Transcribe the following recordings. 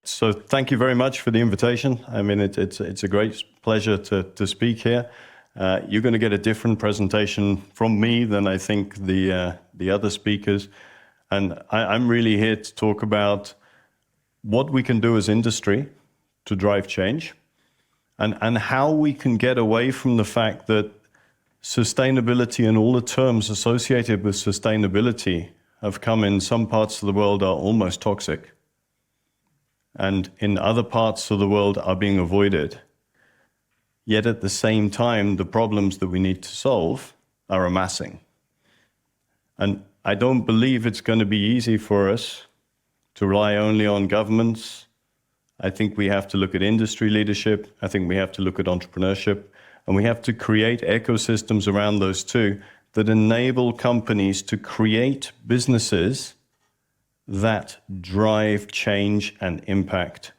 So thank you very much for the invitation. I mean, it's a great pleasure to speak here. You're going to get a different presentation from me than I think the other speakers. And I'm really here to talk about what we can do as industry to drive change and how we can get away from the fact that sustainability and all the terms associated with sustainability have come in some parts of the world are almost toxic, and in other parts of the world are being avoided. Yet at the same time, the problems that we need to solve are amassing. And I don't believe it's going to be easy for us to rely only on governments. I think we have to look at industry leadership. I think we have to look at entrepreneurship. And we have to create ecosystems around those two that enable companies to create businesses that drive change and impact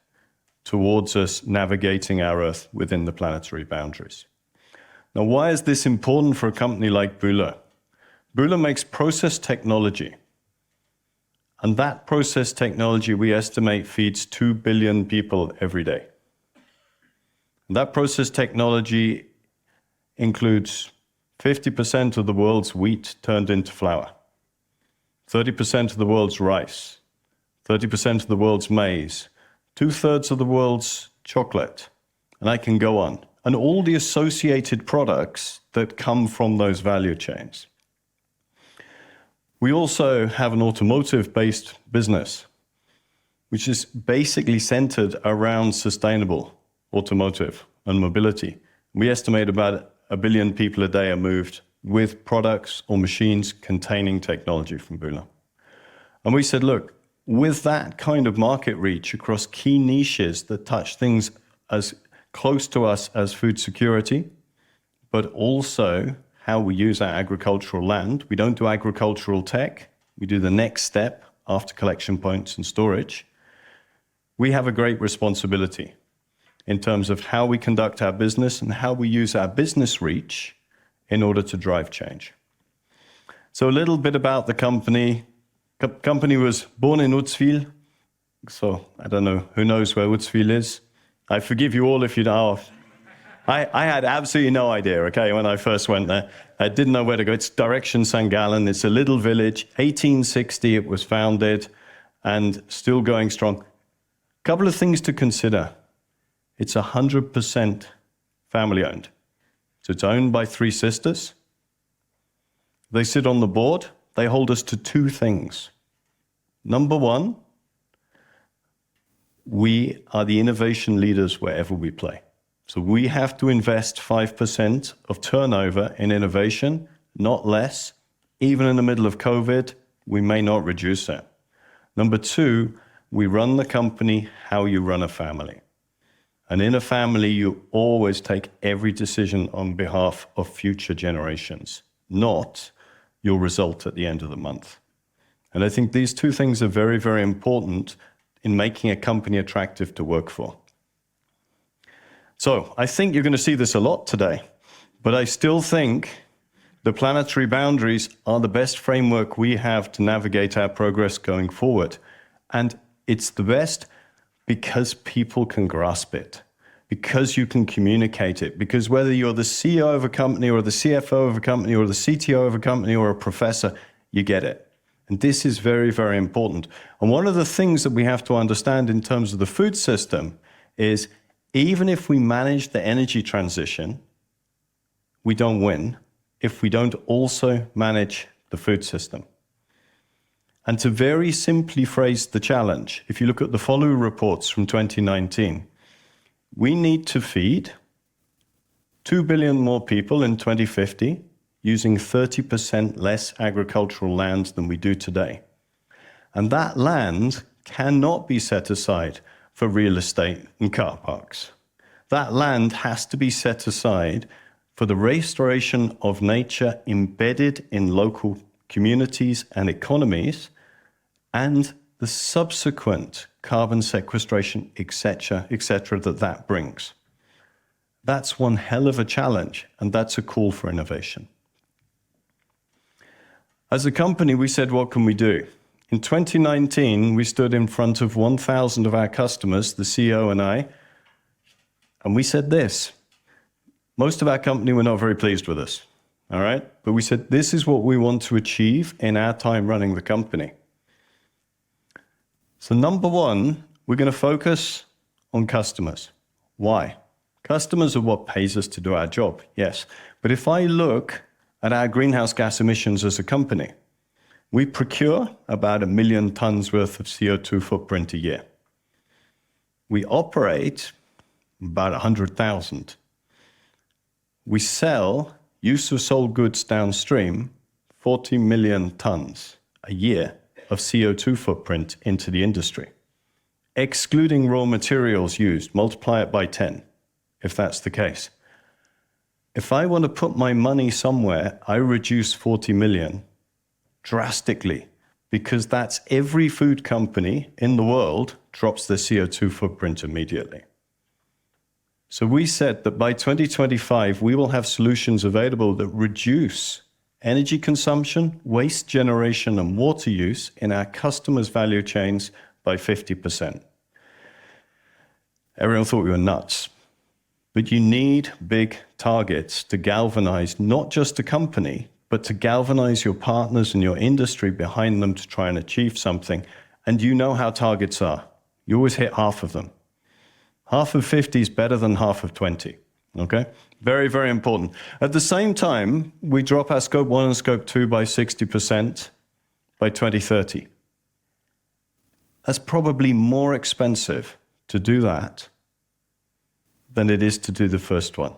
towards us navigating our Earth within the planetary boundaries. Now, why is this important for a company like Bühler? Bühler makes process technology. And that process technology, we estimate, feeds 2 billion people every day. And that process technology includes 50% of the world's wheat turned into flour, 30% of the world's rice, 30% of the world's maize, 2/3 of the world's chocolate, and I can go on, and all the associated products that come from those value chains. We also have an automotive-based business, which is basically centered around sustainable automotive and mobility. We estimate about 1 billion people a day are moved with products or machines containing technology from Bühler. And we said, look, with that kind of market reach across key niches that touch things as close to us as food security, but also how we use our agricultural land. We don't do agricultural tech. We do the next step after collection points and storage. We have a great responsibility in terms of how we conduct our business and how we use our business reach in order to drive change. So a little bit about the company. Company was born in Uzwil. So I don't know, who knows where Uzwil is? I forgive you all if you know. I had absolutely no idea, okay, when I first went there. I didn't know where to go. It's direction St. Gallen. It's a little village. 1860 it was founded and still going strong. Couple of things to consider. It's 100% family owned. So it's owned by 3 sisters. They sit on the board. They hold us to 2 things. Number 1, we are the innovation leaders wherever we play. So we have to invest 5% of turnover in innovation, not less. Even in the middle of COVID, we may not reduce that. Number 2, we run the company how you run a family. And in a family, you always take every decision on behalf of future generations, not your result at the end of the month. And I think these 2 things are very, very important in making a company attractive to work for. So I think you're going to see this a lot today, but I still think the planetary boundaries are the best framework we have to navigate our progress going forward. And it's the best because people can grasp it, because you can communicate it, because whether you're the CEO of a company or the CFO of a company or the CTO of a company or a professor, you get it. And this is very, very important. And one of the things that we have to understand in terms of the food system is even if we manage the energy transition, we don't win if we don't also manage the food system. And to very simply phrase the challenge, if you look at the Follow reports from 2019, we need to feed 2 billion more people in 2050 using 30% less agricultural land than we do today. And that land cannot be set aside for real estate and car parks. That land has to be set aside for the restoration of nature embedded in local communities and economies, and the subsequent carbon sequestration, etc., that brings. That's one hell of a challenge, and that's a call for innovation. As a company, we said, what can we do? In 2019, we stood in front of 1,000 of our customers, the CEO and I, and we said this. Most of our company were not very pleased with us, all right? But we said, this is what we want to achieve in our time running the company. So number one, we're going to focus on customers. Why? Customers are what pays us to do our job, yes. But if I look at our greenhouse gas emissions as a company, we procure about 1 million tons worth of CO2 footprint a year. We operate about 100,000. We sell use of sold goods downstream 40 million tons a year of CO2 footprint into the industry. Excluding raw materials used, multiply it by 10, if that's the case. If I want to put my money somewhere, I reduce 40 million drastically, because that's every food company in the world drops their CO2 footprint immediately. So we said that by 2025, we will have solutions available that reduce energy consumption, waste generation, and water use in our customers' value chains by 50%. Everyone thought we were nuts. But you need big targets to galvanize not just a company, but to galvanize your partners and your industry behind them to try and achieve something. And you know how targets are. You always hit half of them. Half of 50 is better than half of 20, okay? Very, very important. At the same time, we drop our Scope 1 and Scope 2 by 60% by 2030. That's probably more expensive to do that than it is to do the first one.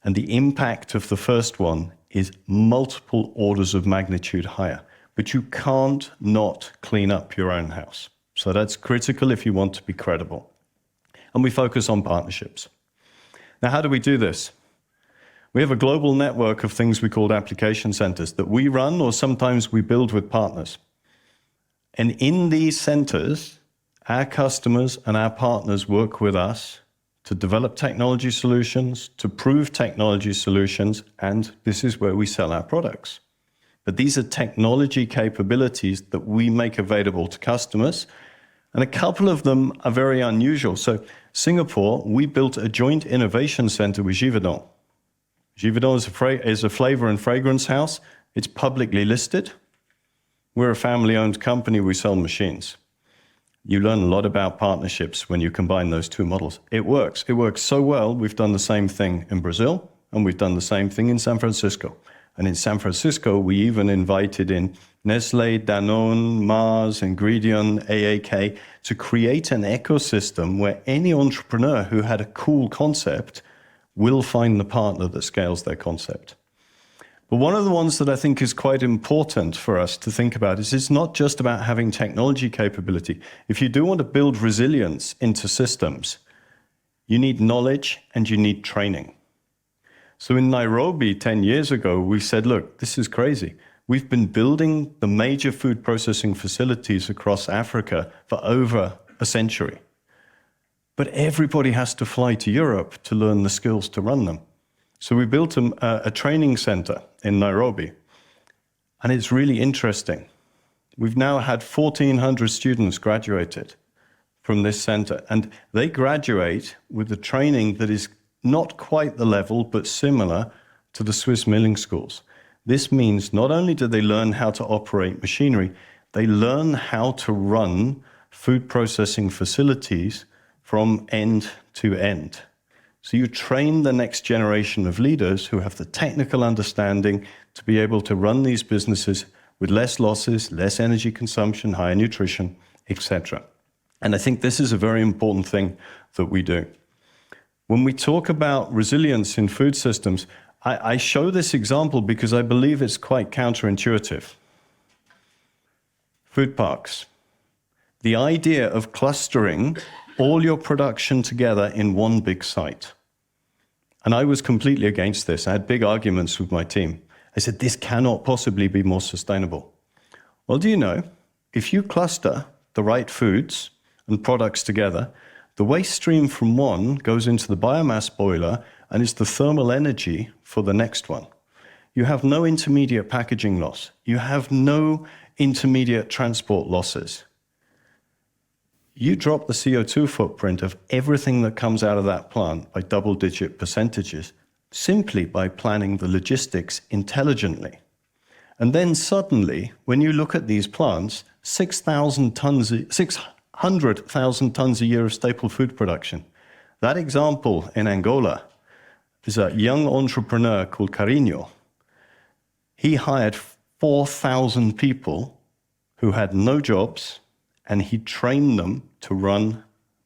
And the impact of the first one is multiple orders of magnitude higher. But you can't not clean up your own house. So that's critical if you want to be credible. And we focus on partnerships. Now, how do we do this? We have a global network of things we call application centers that we run, or sometimes we build with partners. And in these centers, our customers and our partners work with us to develop technology solutions, to prove technology solutions, and this is where we sell our products. But these are technology capabilities that we make available to customers, and a couple of them are very unusual. So Singapore, we built a joint innovation center with Givaudan. Givaudan is a flavor and fragrance house. It's publicly listed. We're a family-owned company. We sell machines. You learn a lot about partnerships when you combine those two models. It works. It works so well. We've done the same thing in Brazil, and we've done the same thing in San Francisco. And in San Francisco, we even invited in Nestlé, Danone, Mars, Ingredient, AAK to create an ecosystem where any entrepreneur who had a cool concept will find the partner that scales their concept. But one of the ones that I think is quite important for us to think about is it's not just about having technology capability. If you do want to build resilience into systems, you need knowledge and you need training. So in Nairobi 10 years ago, we said, look, this is crazy. We've been building the major food processing facilities across Africa for over a century. But everybody has to fly to Europe to learn the skills to run them. So we built a training center in Nairobi. And it's really interesting. We've now had 1,400 students graduated from this center. And they graduate with a training that is not quite the level, but similar to the Swiss milling schools. This means not only do they learn how to operate machinery, they learn how to run food processing facilities from end to end. So you train the next generation of leaders who have the technical understanding to be able to run these businesses with less losses, less energy consumption, higher nutrition, etc. And I think this is a very important thing that we do. When we talk about resilience in food systems, I show this example because I believe it's quite counterintuitive. Food parks. The idea of clustering all your production together in one big site. And I was completely against this. I had big arguments with my team. I said, this cannot possibly be more sustainable. Well, do you know, if you cluster the right foods and products together, the waste stream from one goes into the biomass boiler and is the thermal energy for the next one. You have no intermediate packaging loss. You have no intermediate transport losses. You drop the CO2 footprint of everything that comes out of that plant by double-digit percentages simply by planning the logistics intelligently. And then suddenly, when you look at these plants, 600,000 tons a year of staple food production. That example in Angola is a young entrepreneur called Carino. He hired 4,000 people who had no jobs, and he trained them to run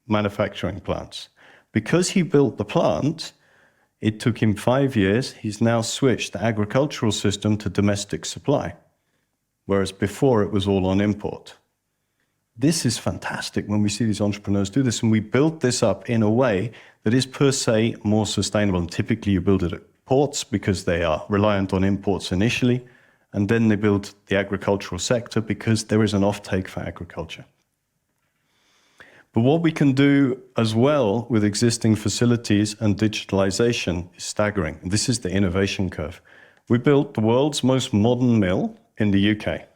manufacturing plants. Because he built the plant, it took him 5 years. He's now switched the agricultural system to domestic supply, whereas before it was all on import. This is fantastic when we see these entrepreneurs do this, and we built this up in a way that is per se more sustainable. And typically you build it at ports because they are reliant on imports initially, and then they build the agricultural sector because there is an offtake for agriculture. But what we can do as well with existing facilities and digitalization is staggering. This is the innovation curve. We built the world's most modern mill in the UK.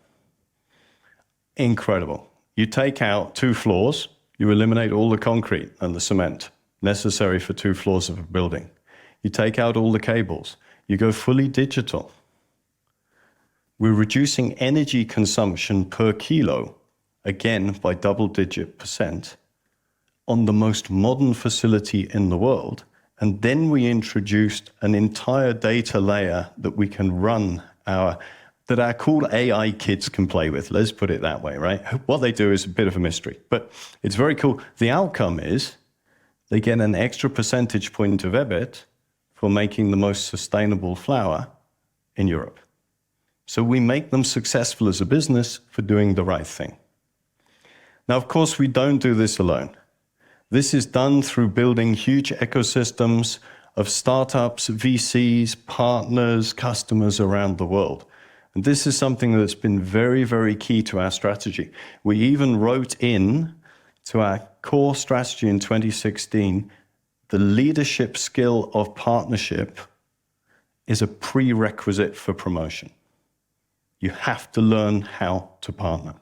Incredible. You take out 2 floors, you eliminate all the concrete and the cement necessary for 2 floors of a building. You take out all the cables, you go fully digital. We're reducing energy consumption per kilo, again by double-digit percent, on the most modern facility in the world. And then we introduced an entire data layer that we can run that our cool AI kids can play with. Let's put it that way, right? What they do is a bit of a mystery, but it's very cool. The outcome is they get an extra percentage point of EBIT for making the most sustainable flour in Europe. So we make them successful as a business for doing the right thing. Now, of course, we don't do this alone. This is done through building huge ecosystems of startups, VCs, partners, customers around the world. And this is something that's been very, very key to our strategy. We even wrote in to our core strategy in 2016, the leadership skill of partnership is a prerequisite for promotion. You have to learn how to partner.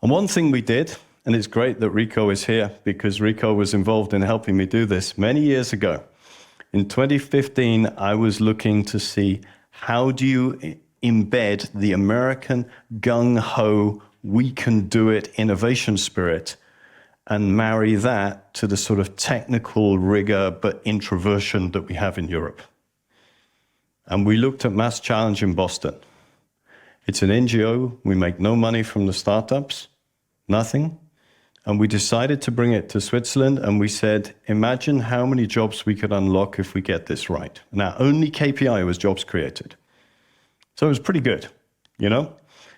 And one thing we did, and it's great that Rico is here because Rico was involved in helping me do this many years ago. In 2015, I was looking to see how do you embed the American gung-ho, we can do it innovation spirit and marry that to the sort of technical rigor but introversion that we have in Europe. And we looked at Mass Challenge in Boston. It's an NGO. We make no money from the startups, nothing. And we decided to bring it to Switzerland, and we said, imagine how many jobs we could unlock if we get this right. And our only KPI was jobs created. So it was pretty good, you know?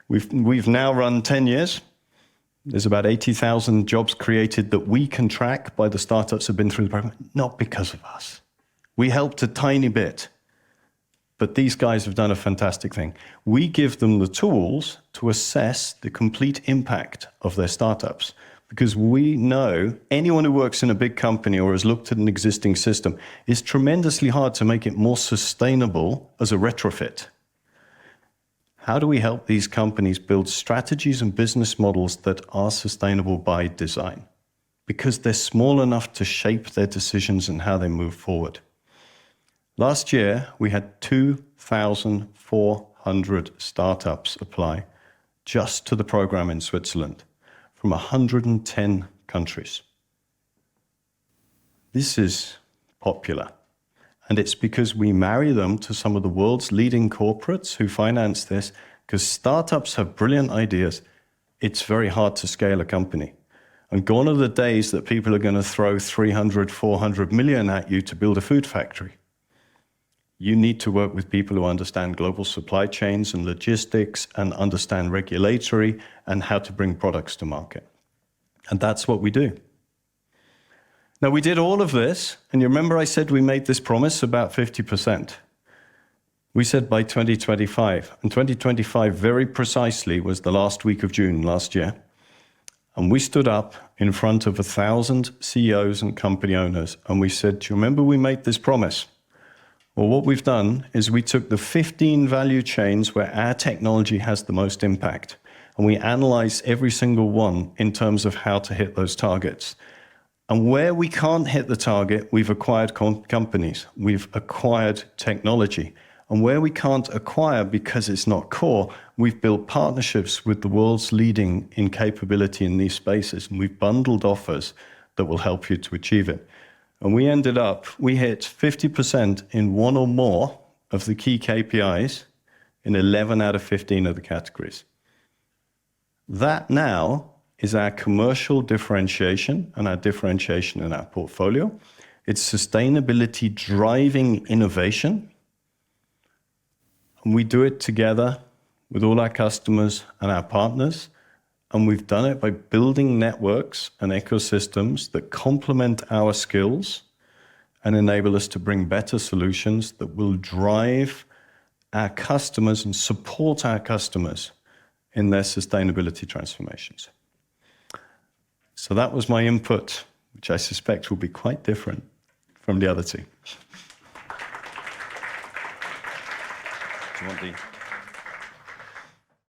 We've now run 10 years. There's about 80,000 jobs created that we can track by the startups that have been through the program, not because of us. We helped a tiny bit, but these guys have done a fantastic thing. We give them the tools to assess the complete impact of their startups, because we know anyone who works in a big company or has looked at an existing system, it's tremendously hard to make it more sustainable as a retrofit. How do we help these companies build strategies and business models that are sustainable by design? Because they're small enough to shape their decisions and how they move forward. Last year, we had 2,400 startups apply just to the program in Switzerland from 110 countries. This is popular. And it's because we marry them to some of the world's leading corporates who finance this, because startups have brilliant ideas. It's very hard to scale a company. And gone are the days that people are going to throw 300, 400 million at you to build a food factory. You need to work with people who understand global supply chains and logistics and understand regulatory and how to bring products to market. And that's what we do. Now, we did all of this, and you remember I said we made this promise about 50%. We said by 2025, and 2025 very precisely was the last week of June last year. And we stood up in front of 1,000 CEOs and company owners, and we said, do you remember we made this promise? Well, what we've done is we took the 15 value chains where our technology has the most impact, and we analyzed every single one in terms of how to hit those targets. And where we can't hit the target, we've acquired companies, we've acquired technology. And where we can't acquire because it's not core, we've built partnerships with the world's leading in capability in these spaces, and we've bundled offers that will help you to achieve it. And we hit 50% in one or more of the key KPIs in 11 out of 15 of the categories. That now is our commercial differentiation and our differentiation in our portfolio. It's sustainability driving innovation. And we do it together with all our customers and our partners. And we've done it by building networks and ecosystems that complement our skills and enable us to bring better solutions that will drive our customers and support our customers in their sustainability transformations. So that was my input, which I suspect will be quite different from the other two. Do you want the